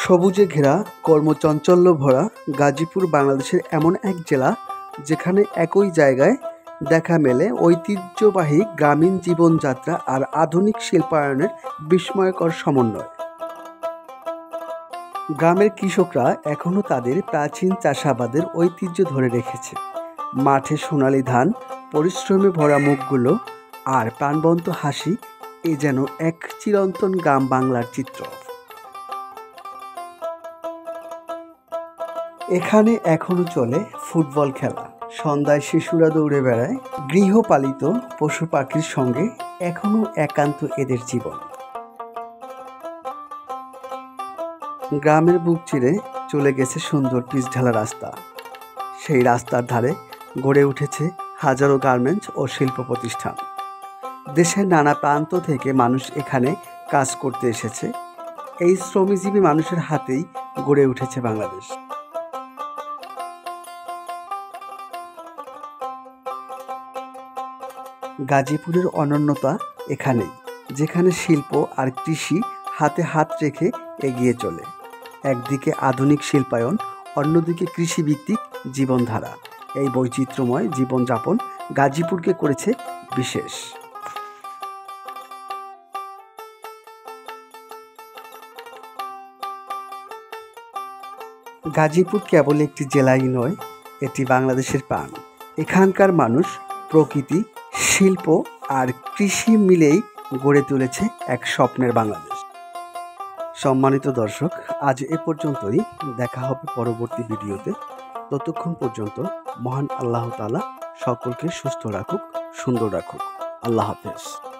সবুজে ঘেরা কর্মচাঞ্চল্য ভরা গাজীপুর বাংলাদেশের এমন এক জেলা যেখানে একই জায়গায় দেখা মেলে ঐতিহ্যবাহী গ্রামীণ জীবনযাত্রা আর আধুনিক শিল্পায়নের বিস্ময়কর সমন্বয়। গ্রামের কৃষকরা এখনও তাদের প্রাচীন চাষাবাদের ঐতিহ্য ধরে রেখেছে। মাঠে সোনালি ধান, পরিশ্রমে ভরা মুখগুলো আর প্রাণবন্ত হাসি, এ যেন এক চিরন্তন গ্রাম বাংলার চিত্র। এখানে এখনো চলে ফুটবল খেলা, সন্ধ্যায় শিশুরা দৌড়ে বেড়ায়, গৃহপালিত পশু পাখির সঙ্গে এখনো একান্ত এদের জীবন। গ্রামের বুক চিরে চলে গেছে সুন্দর পিচঢালা রাস্তা। সেই রাস্তার ধারে গড়ে উঠেছে হাজারো গার্মেন্টস ও শিল্প প্রতিষ্ঠান। দেশের নানা প্রান্ত থেকে মানুষ এখানে কাজ করতে এসেছে। এই শ্রমজীবী মানুষের হাতেই গড়ে উঠেছে বাংলাদেশ। গাজীপুরের অনন্যতা এখানেই, যেখানে শিল্প আর কৃষি হাতে হাত রেখে এগিয়ে চলে। একদিকে আধুনিক শিল্পায়ন, অন্যদিকে কৃষিভিত্তিক জীবনধারা। এই বৈচিত্র্যময় জীবনযাপন গাজীপুরকে করেছে বিশেষ। গাজীপুর কেবল একটি জেলাই নয়, এটি বাংলাদেশের প্রাণ। এখানকার মানুষ, প্রকৃতি, শিল্প আর কৃষি মিলেই গড়ে তুলেছে এক স্বপ্নের বাংলাদেশ। সম্মানিত দর্শক, আজ এ পর্যন্তই। দেখা হবে পরবর্তী ভিডিওতে। ততক্ষণ পর্যন্ত মহান আল্লাহ তাআলা সকলকে সুস্থ রাখুক, সুন্দর রাখুক। আল্লাহ হাফেজ।